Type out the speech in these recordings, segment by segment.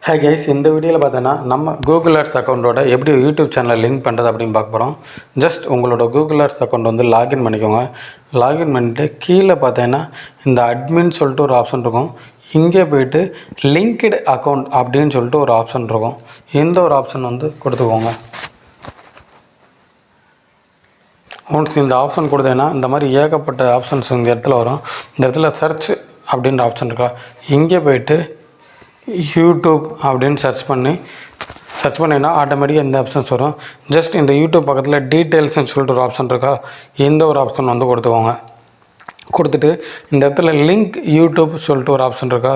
Hey guys, இந்த வீடியோவில் பார்த்தீங்கன்னா நம்ம கூகுள் ஆட்ஸ் அக்கௌண்ட்டோட எப்படி யூடியூப் சேனலை லிங்க் பண்ணுறது அப்படின்னு பார்க்க போகிறோம். ஜஸ்ட் உங்களோட கூகுள் ஆட்ஸ் அக்கௌண்ட் வந்து லாகின் பண்ணிக்கோங்க. லாகின் பண்ணிவிட்டு கீழே பார்த்தீங்கன்னா இந்த அட்மின் சொல்லிட்டு ஒரு ஆப்ஷன் இருக்கும். இங்கே போய்ட்டு லிங்க்டு அக்கௌண்ட் அப்படின்னு சொல்லிட்டு ஒரு ஆப்ஷன் இருக்கும். இந்த ஒரு ஆப்ஷன் வந்து கொடுத்துக்கோங்க. ஒன்ஸ் இந்த ஆப்ஷன் கொடுத்தீங்கன்னா இந்த மாதிரி ஏகப்பட்ட ஆப்ஷன்ஸ் இந்த இடத்துல வரும். இந்த இடத்துல சர்ச் அப்படின்ற ஆப்ஷன் இருக்கா, இங்கே போய்ட்டு யூடியூப் அப்படின்னு சர்ச் பண்ணிங்கன்னா ஆட்டோமேட்டிக்காக இந்த ஆப்ஷன்ஸ் வரும். ஜஸ்ட் இந்த யூடியூப் பக்கத்தில் டீட்டெயில்ஸ்னு சொல்லிட்டு ஒரு ஆப்ஷன் இருக்கா, இந்த ஒரு ஆப்ஷன் வந்து கொடுத்துக்கோங்க. கொடுத்துட்டு இந்த இடத்துல லிங்க் யூடியூப் சொல்லிட்டு ஒரு ஆப்ஷன் இருக்கா,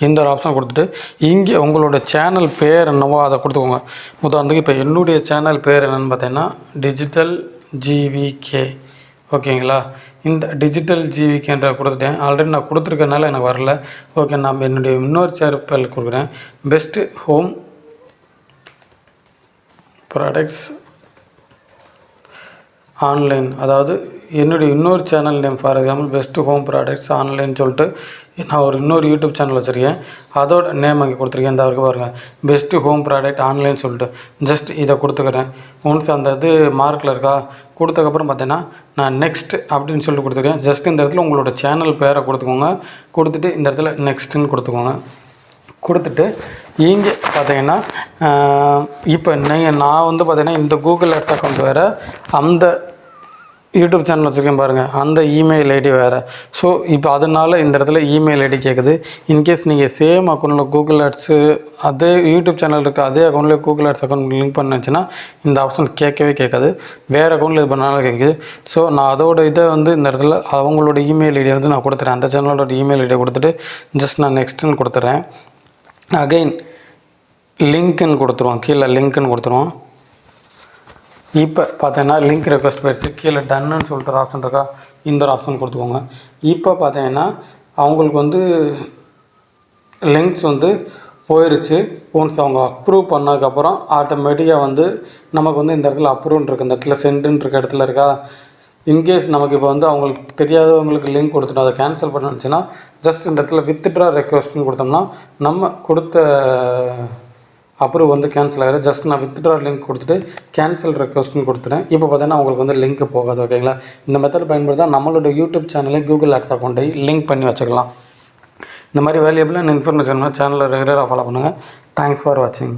இந்த ஒரு ஆப்ஷன் கொடுத்துட்டு இங்கே உங்களோட சேனல் பேர் என்னவோ அதை கொடுத்துக்கோங்க. உதாரணத்துக்கு இப்போ என்னுடைய சேனல் பேர் என்னென்னு பார்த்தீங்கன்னா டிஜிட்டல் ஜிவிகே. ஓகேங்களா, இந்த டிஜிட்டல் ஜிவிகேன்ற கொடுத்துட்டேன். ஆல்ரெடி நான் கொடுத்துருக்கனால எனக்கு வரல. ஓகே, நான் என்னுடைய இன்னொரு சேனல் கொடுக்குறேன், பெஸ்ட்டு ஹோம் ப்ராடக்ட்ஸ் ஆன்லைன். அதாவது என்னுடைய இன்னொரு channel name, for example best home products online சொல்லிட்டு நான் ஒரு இன்னொரு யூடியூப் சேனல் வச்சுருக்கேன். அதோட நேம் அங்கே கொடுத்துருக்கேன். இந்த வரைக்கும் பாருங்கள், பெஸ்ட்டு ஹோம் ப்ராடக்ட் ஆன்லைன் சொல்லிட்டு ஜஸ்ட் இதை கொடுத்துக்கிறேன். ஒன்ஸ் அந்த இது மார்க்கில் இருக்கா, கொடுத்ததுக்கப்புறம் பார்த்தீங்கன்னா நான் நெக்ஸ்ட் அப்படின்னு சொல்லிட்டு கொடுத்துருக்கேன். ஜஸ்ட் இந்த இடத்துல உங்களோட சேனல் பேரை கொடுத்துக்கோங்க. கொடுத்துட்டு இந்த இடத்துல நெக்ஸ்ட்டுன்னு கொடுத்துக்கோங்க. கொடுத்துட்டு இங்கே பார்த்தீங்கன்னா இப்போ நான் வந்து பார்த்தீங்கன்னா இந்த கூகுள் ஆட்ஸ் அக்கௌண்ட் வேறு, அந்த யூடியூப் சேனல் வச்சுருக்கேன் பாருங்கள், அந்த இமெயில் ஐடி வேறு. ஸோ இப்போ அதனால் இந்த இடத்துல இமெயில் ஐடி கேட்குது. இன்கேஸ் நீங்கள் சேம் அக்கௌண்ட்டில் கூகுள் ஆட்ஸு அதே யூடியூப் சேனல் இருக்குது, அதே அக்கௌண்ட்டில் கூகுள் ஆட்ஸ் அக்கௌண்ட் லிங்க் பண்ணுச்சுன்னா இந்த ஆப்ஷன் கேட்கவே கேட்காது. வேறு அக்கௌண்ட்டில் இது பண்ணாலும் கேட்குது. ஸோ நான் அதோட இதை வந்து இந்த இடத்துல அவங்களோட இமெயில் ஐடியை வந்து நான் கொடுத்துறேன். அந்த சேனலோட இமெயில் ஐடியை கொடுத்துட்டு ஜஸ்ட் நான் நெக்ஸ்ட்டுன்னு கொடுத்துட்றேன். அகைன் லிங்க்குன்னு கொடுத்துருவோம், கீழே லிங்க்குன்னு கொடுத்துருவோம். இப்போ பார்த்தீங்கன்னா லிங்க் ரெக்வஸ்ட் போயிடுச்சு. கீழே டன்னுன்னு சொல்லிட்டு ஒரு ஆப்ஷன் இருக்கா, இந்த ஒரு ஆப்ஷன் கொடுத்துக்கோங்க. இப்போ பார்த்தீங்கன்னா அவங்களுக்கு வந்து லிங்க்ஸ் வந்து போயிடுச்சு. ஒன்ஸ் அவங்க அப்ரூவ் பண்ணதுக்கப்புறம் ஆட்டோமேட்டிக்காக வந்து நமக்கு வந்து இந்த இடத்துல அப்ரூவ்னு இருக்குது, இந்த இடத்துல சென்டுன்னு இருக்க இடத்துல இருக்கா. இன்கேஸ் நமக்கு இப்போ வந்து அவங்களுக்கு தெரியாதவங்களுக்கு லிங்க் கொடுத்துட்டோம், அதை கேன்சல் பண்ணுச்சுன்னா ஜஸ்ட் இந்த இடத்துல வித்ட்ரா ரெக்வஸ்ட்னு கொடுத்தோம்னா நம்ம கொடுத்த அப்ரூவ் வந்து கேன்சல் ஆகிடும். ஜஸ்ட் நான் வித்ட்ரா லிங்க் கொடுத்துட்டு கேன்சல் ரெக்வஸ்ட்னு கொடுத்துட்டேன். இப்போ பார்த்தீங்கன்னா உங்களுக்கு வந்து லிங்க் போகாது. ஓகேங்களா, இந்த மெத்தட் பயன்படுத்தி தான் நம்மளோட யூடியூப் சேனலை கூகுள் ஆட்ஸ் அக்கௌண்ட்டை லிங்க் பண்ணி வச்சுக்கலாம். இந்த மாதிரி வேல்யூபிளான இன்ஃபர்மேஷன் சேனலில் ரெகுலராக ஃபாலோ பண்ணுங்கள். தேங்க்ஸ் ஃபார் வாட்சிங்.